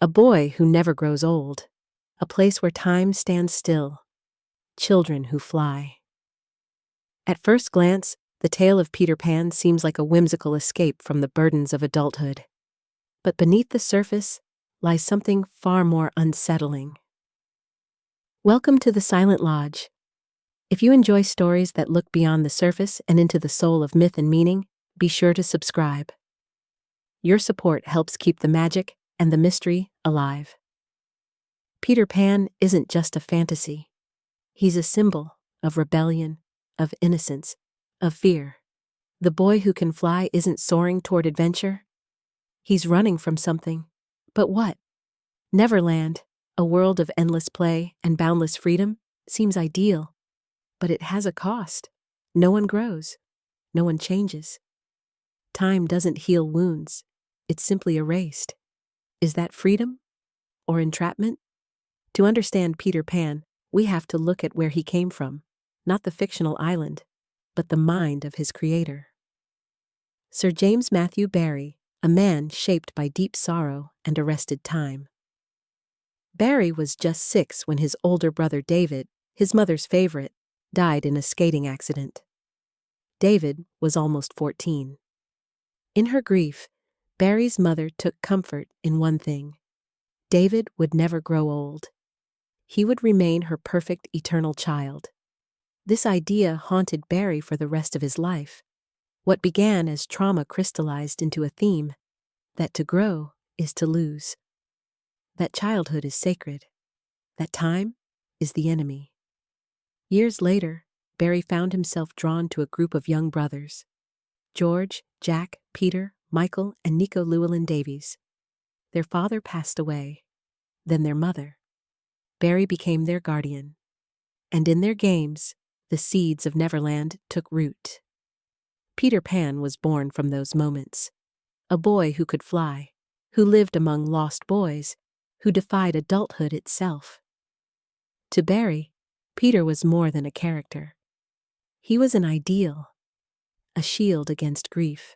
A boy who never grows old. A place where time stands still. Children who fly. At first glance, the tale of Peter Pan seems like a whimsical escape from the burdens of adulthood. But beneath the surface lies something far more unsettling. Welcome to the Silent Lodge. If you enjoy stories that look beyond the surface and into the soul of myth and meaning, be sure to subscribe. Your support helps keep the magic and the mystery alive. Peter Pan isn't just a fantasy. He's a symbol of rebellion, of innocence, of fear. The boy who can fly isn't soaring toward adventure. He's running from something. But what? Neverland, a world of endless play and boundless freedom, seems ideal. But it has a cost. No one grows. No one changes. Time doesn't heal wounds. It's simply erased. Is that freedom? Or entrapment? To understand Peter Pan, we have to look at where he came from, not the fictional island, but the mind of his creator. Sir James Matthew Barrie, a man shaped by deep sorrow and arrested time. Barrie was just 6 when his older brother David, his mother's favorite, died in a skating accident. David was almost 14. In her grief, Barrie's mother took comfort in one thing. David would never grow old. He would remain her perfect eternal child. This idea haunted Barrie for the rest of his life. What began as trauma crystallized into a theme, that to grow is to lose. That childhood is sacred. That time is the enemy. Years later, Barrie found himself drawn to a group of young brothers. George, Jack, Peter, Michael, and Nico Llewellyn Davies. Their father passed away. Then their mother. Barrie became their guardian. And in their games, the seeds of Neverland took root. Peter Pan was born from those moments. A boy who could fly, who lived among lost boys, who defied adulthood itself. To Barrie, Peter was more than a character. He was an ideal, a shield against grief,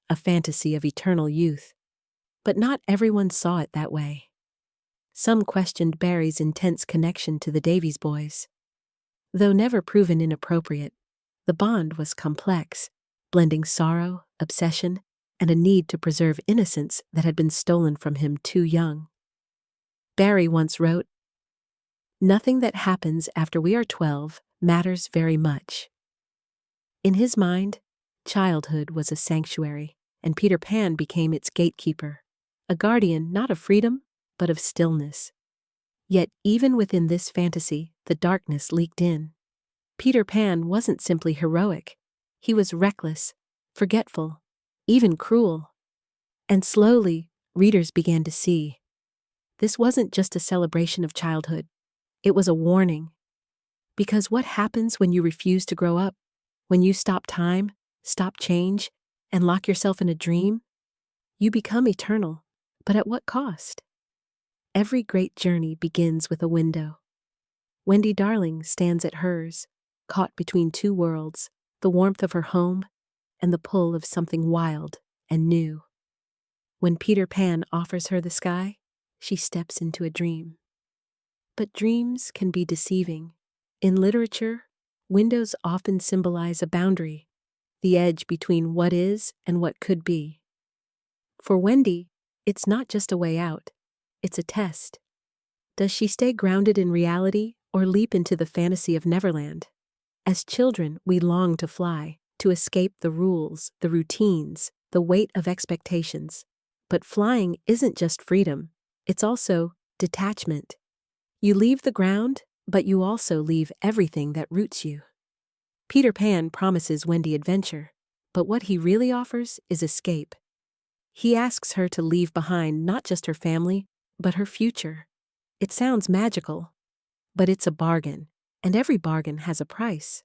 a fantasy of eternal youth. But not everyone saw it that way. Some questioned Barrie's intense connection to the Davies boys. Though never proven inappropriate, the bond was complex, blending sorrow, obsession, and a need to preserve innocence that had been stolen from him too young. Barrie once wrote, "Nothing that happens after we are 12 matters very much." In his mind, childhood was a sanctuary, and Peter Pan became its gatekeeper, a guardian not of freedom, but of stillness. Yet even within this fantasy, the darkness leaked in. Peter Pan wasn't simply heroic. He was reckless, forgetful, even cruel. And slowly, readers began to see. This wasn't just a celebration of childhood. It was a warning. Because what happens when you refuse to grow up? When you stop time, stop change, and lock yourself in a dream? You become eternal, but at what cost? Every great journey begins with a window. Wendy Darling stands at hers, caught between two worlds, the warmth of her home and the pull of something wild and new. When Peter Pan offers her the sky, she steps into a dream. But dreams can be deceiving. In literature, windows often symbolize a boundary, the edge between what is and what could be. For Wendy, it's not just a way out, it's a test. Does she stay grounded in reality or leap into the fantasy of Neverland? As children, we long to fly, to escape the rules, the routines, the weight of expectations. But flying isn't just freedom, it's also detachment. You leave the ground, but you also leave everything that roots you. Peter Pan promises Wendy adventure, but what he really offers is escape. He asks her to leave behind not just her family, but her future. It sounds magical, but it's a bargain, and every bargain has a price.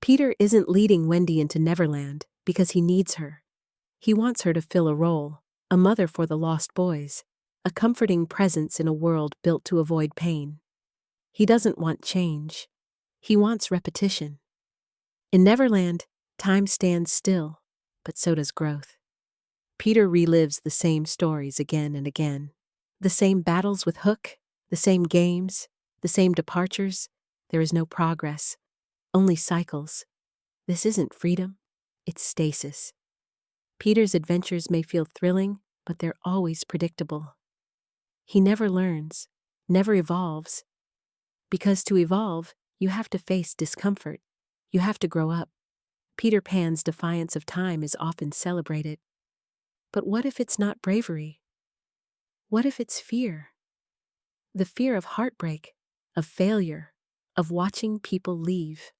Peter isn't leading Wendy into Neverland because he needs her. He wants her to fill a role, a mother for the lost boys, a comforting presence in a world built to avoid pain. He doesn't want change. He wants repetition. In Neverland, time stands still, but so does growth. Peter relives the same stories again and again. The same battles with Hook, the same games, the same departures. There is no progress, only cycles. This isn't freedom, it's stasis. Peter's adventures may feel thrilling, but they're always predictable. He never learns, never evolves. Because to evolve, you have to face discomfort. You have to grow up. Peter Pan's defiance of time is often celebrated. But what if it's not bravery? What if it's fear? The fear of heartbreak, of failure, of watching people leave.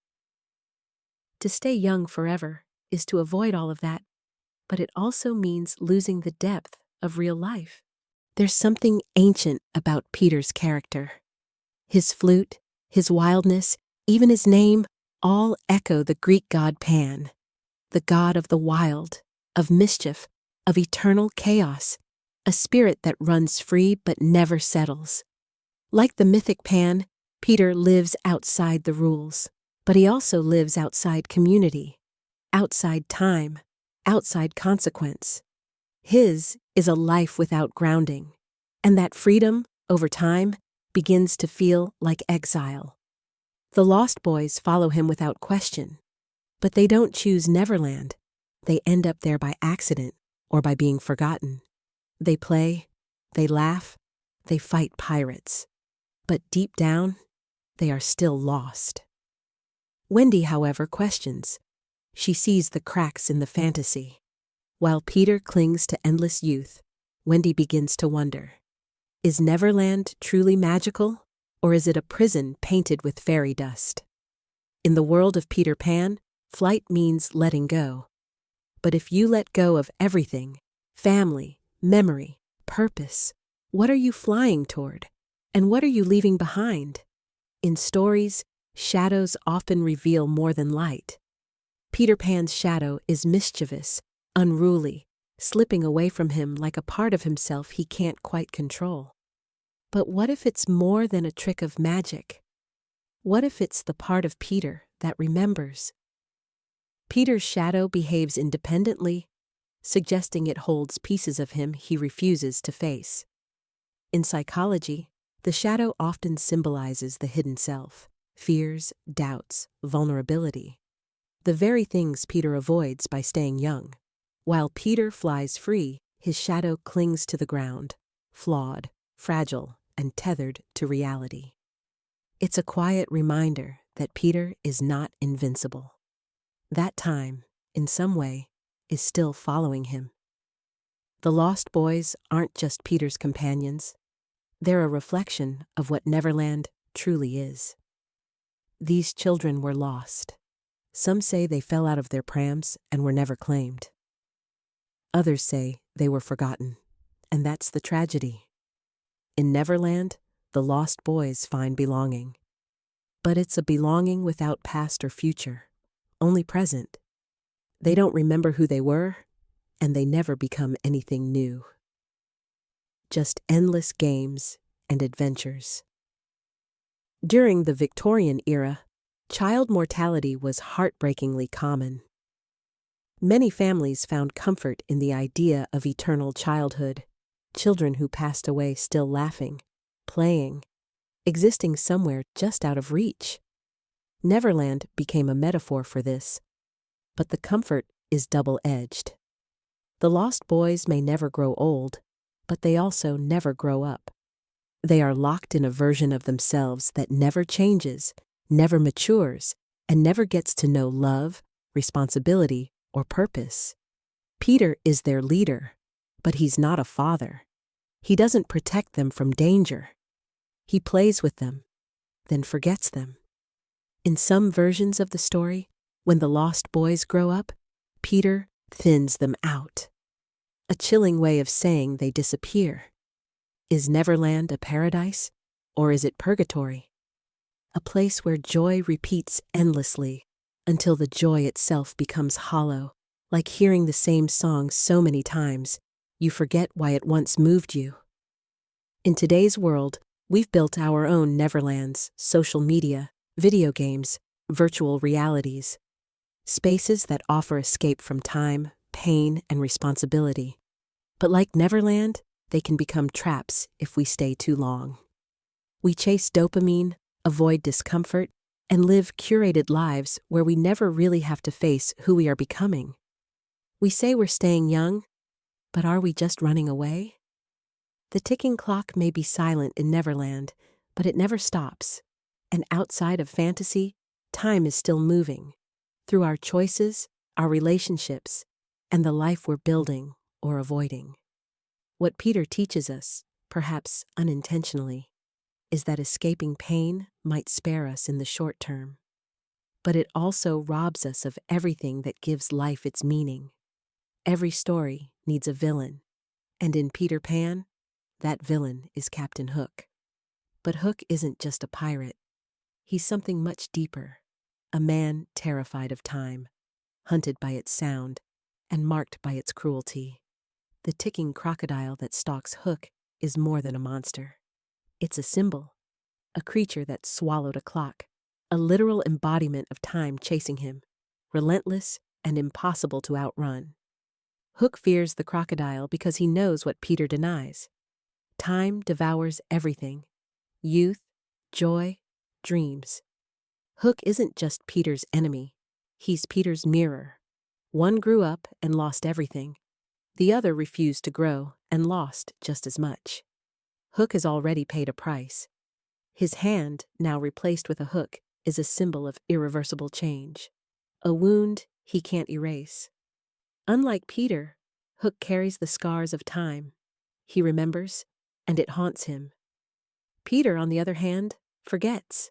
To stay young forever is to avoid all of that, but it also means losing the depth of real life. There's something ancient about Peter's character. His flute, his wildness, even his name, all echo the Greek god Pan, the god of the wild, of mischief, of eternal chaos, a spirit that runs free but never settles. Like the mythic Pan, Peter lives outside the rules, but he also lives outside community, outside time, outside consequence. His is a life without grounding, and that freedom, over time, begins to feel like exile. The Lost Boys follow him without question, but they don't choose Neverland. They end up there by accident or by being forgotten. They play, they laugh, they fight pirates. But deep down, they are still lost. Wendy, however, questions. She sees the cracks in the fantasy. While Peter clings to endless youth, Wendy begins to wonder, is Neverland truly magical, or is it a prison painted with fairy dust? In the world of Peter Pan, flight means letting go. But if you let go of everything, family, memory, purpose, what are you flying toward? And what are you leaving behind? In stories, shadows often reveal more than light. Peter Pan's shadow is mischievous, unruly, slipping away from him like a part of himself he can't quite control. But what if it's more than a trick of magic? What if it's the part of Peter that remembers? Peter's shadow behaves independently, suggesting it holds pieces of him he refuses to face. In psychology, the shadow often symbolizes the hidden self, fears, doubts, vulnerability. The very things Peter avoids by staying young. While Peter flies free, his shadow clings to the ground, flawed, fragile, and tethered to reality. It's a quiet reminder that Peter is not invincible. That time, in some way, is still following him. The Lost Boys aren't just Peter's companions. They're a reflection of what Neverland truly is. These children were lost. Some say they fell out of their prams and were never claimed. Others say they were forgotten, and that's the tragedy. In Neverland, the Lost Boys find belonging. But it's a belonging without past or future, only present. They don't remember who they were, and they never become anything new. Just endless games and adventures. During the Victorian era, child mortality was heartbreakingly common. Many families found comfort in the idea of eternal childhood, children who passed away still laughing, playing, existing somewhere just out of reach. Neverland became a metaphor for this, but the comfort is double-edged. The Lost Boys may never grow old, but they also never grow up. They are locked in a version of themselves that never changes, never matures, and never gets to know love, responsibility, or purpose. Peter is their leader, but he's not a father. He doesn't protect them from danger. He plays with them, then forgets them. In some versions of the story, when the Lost Boys grow up, Peter thins them out. A chilling way of saying they disappear. Is Neverland a paradise, or is it purgatory? A place where joy repeats endlessly until the joy itself becomes hollow, like hearing the same song so many times, you forget why it once moved you. In today's world, we've built our own Neverlands, social media, video games, virtual realities, spaces that offer escape from time, pain, and responsibility. But like Neverland, they can become traps if we stay too long. We chase dopamine, avoid discomfort, and live curated lives where we never really have to face who we are becoming. We say we're staying young, but are we just running away? The ticking clock may be silent in Neverland, but it never stops. And outside of fantasy, time is still moving, through our choices, our relationships, and the life we're building or avoiding. What Peter teaches us, perhaps unintentionally, is that escaping pain might spare us in the short term, but it also robs us of everything that gives life its meaning. Every story needs a villain, and in Peter Pan, that villain is Captain Hook. But Hook isn't just a pirate. He's something much deeper, a man terrified of time, hunted by its sound, and marked by its cruelty. The ticking crocodile that stalks Hook is more than a monster. It's a symbol, a creature that swallowed a clock, a literal embodiment of time chasing him, relentless and impossible to outrun. Hook fears the crocodile because he knows what Peter denies. Time devours everything: youth, joy, dreams. Hook isn't just Peter's enemy, he's Peter's mirror. One grew up and lost everything. The other refused to grow and lost just as much. Hook has already paid a price. His hand, now replaced with a hook, is a symbol of irreversible change, a wound he can't erase. Unlike Peter, Hook carries the scars of time. He remembers, and it haunts him. Peter, on the other hand, forgets.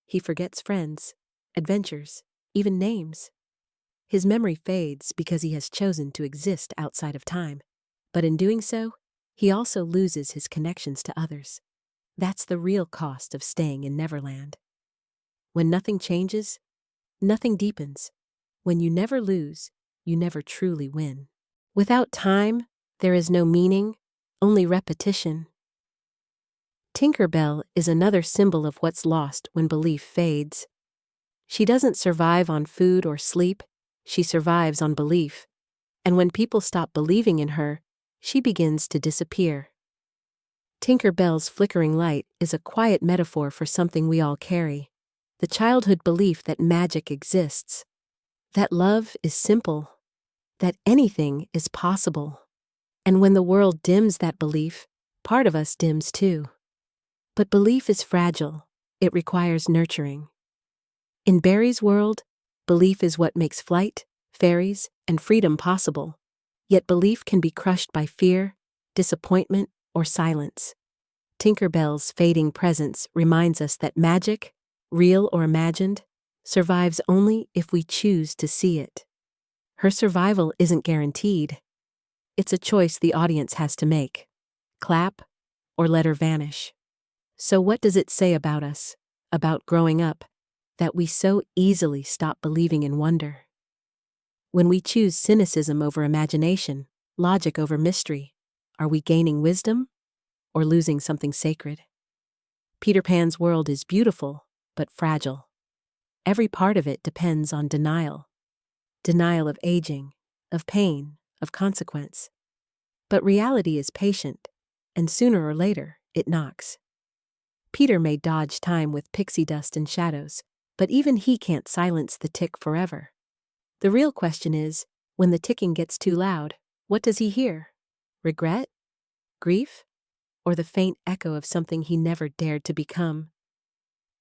He forgets friends, adventures, even names. His memory fades because he has chosen to exist outside of time, but in doing so, he also loses his connections to others. That's the real cost of staying in Neverland. When nothing changes, nothing deepens. When you never lose, you never truly win. Without time, there is no meaning, only repetition. Tinker Bell is another symbol of what's lost when belief fades. She doesn't survive on food or sleep, she survives on belief. And when people stop believing in her, she begins to disappear. Tinker Bell's flickering light is a quiet metaphor for something we all carry: the childhood belief that magic exists, that love is simple, that anything is possible. And when the world dims that belief, part of us dims too. But belief is fragile. It requires nurturing. In Barrie's world, belief is what makes flight, fairies, and freedom possible. Yet belief can be crushed by fear, disappointment, or silence. Tinker Bell's fading presence reminds us that magic, real or imagined, survives only if we choose to see it. Her survival isn't guaranteed. It's a choice the audience has to make: clap or let her vanish. So what does it say about us, about growing up, that we so easily stop believing in wonder? When we choose cynicism over imagination, logic over mystery, are we gaining wisdom or losing something sacred? Peter Pan's world is beautiful, but fragile. Every part of it depends on denial. Denial of aging, of pain, of consequence. But reality is patient, and sooner or later, it knocks. Peter may dodge time with pixie dust and shadows, but even he can't silence the tick forever. The real question is, when the ticking gets too loud, what does he hear? Regret? Grief? Or the faint echo of something he never dared to become?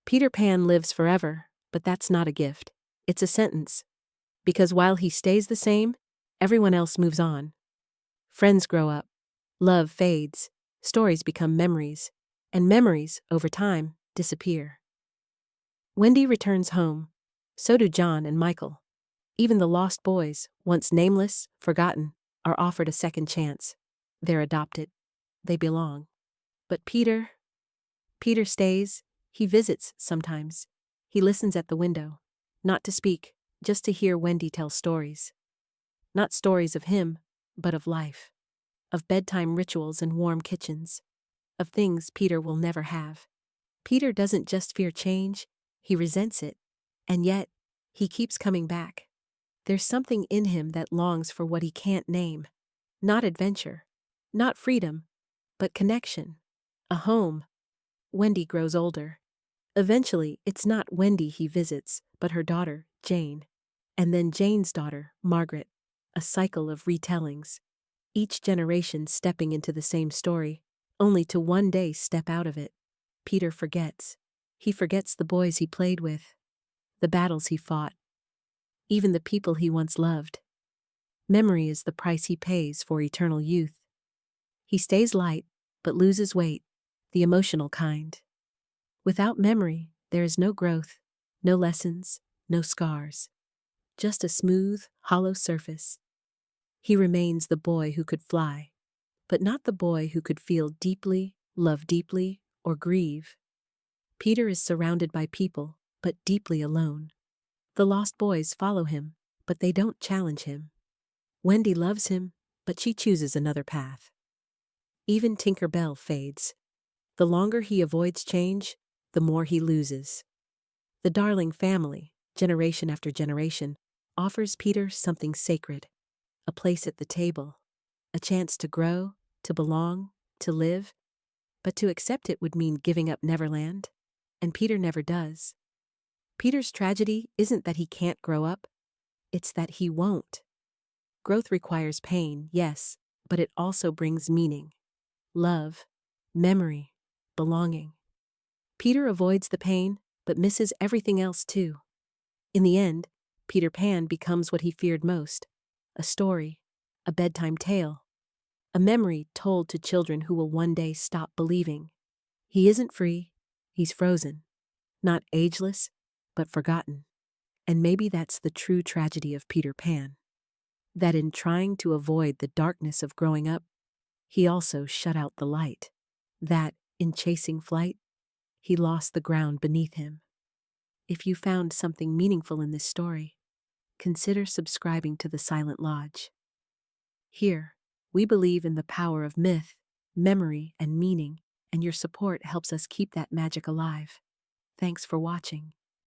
Peter Pan lives forever, but that's not a gift. It's a sentence. Because while he stays the same, everyone else moves on. Friends grow up. Love fades. Stories become memories. And memories, over time, disappear. Wendy returns home. So do John and Michael. Even the lost boys, once nameless, forgotten, are offered a second chance. They're adopted. They belong. But Peter stays. He visits sometimes. He listens at the window. Not to speak, just to hear Wendy tell stories. Not stories of him, but of life. Of bedtime rituals and warm kitchens. Of things Peter will never have. Peter doesn't just fear change, he resents it. And yet, he keeps coming back. There's something in him that longs for what he can't name. Not adventure. Not freedom. but connection. A home. Wendy grows older. Eventually, it's not Wendy he visits, but her daughter, Jane. And then Jane's daughter, Margaret. A cycle of retellings. Each generation stepping into the same story, only to one day step out of it. Peter forgets. He forgets the boys he played with, the battles he fought, even the people he once loved. Memory is the price he pays for eternal youth. He stays light, but loses weight, the emotional kind. Without memory, there is no growth, no lessons, no scars. Just a smooth, hollow surface. He remains the boy who could fly, but not the boy who could feel deeply, love deeply, or grieve. Peter is surrounded by people, but deeply alone. The lost boys follow him, but they don't challenge him. Wendy loves him, but she chooses another path. Even Tinker Bell fades. The longer he avoids change, the more he loses. The Darling family, generation after generation, offers Peter something sacred. A place at the table, a chance to grow, to belong, to live. But to accept it would mean giving up Neverland, and Peter never does. Peter's tragedy isn't that he can't grow up, it's that he won't. Growth requires pain, yes, but it also brings meaning, love, memory, belonging. Peter avoids the pain, but misses everything else too. In the end, Peter Pan becomes what he feared most, a story, a bedtime tale, a memory told to children who will one day stop believing. He isn't free, he's frozen, not ageless, but forgotten. And maybe that's the true tragedy of Peter Pan. That in trying to avoid the darkness of growing up, he also shut out the light. That, in chasing flight, he lost the ground beneath him. If you found something meaningful in this story, consider subscribing to the Silent Lodge. Here, we believe in the power of myth, memory, and meaning, and your support helps us keep that magic alive. Thanks for watching.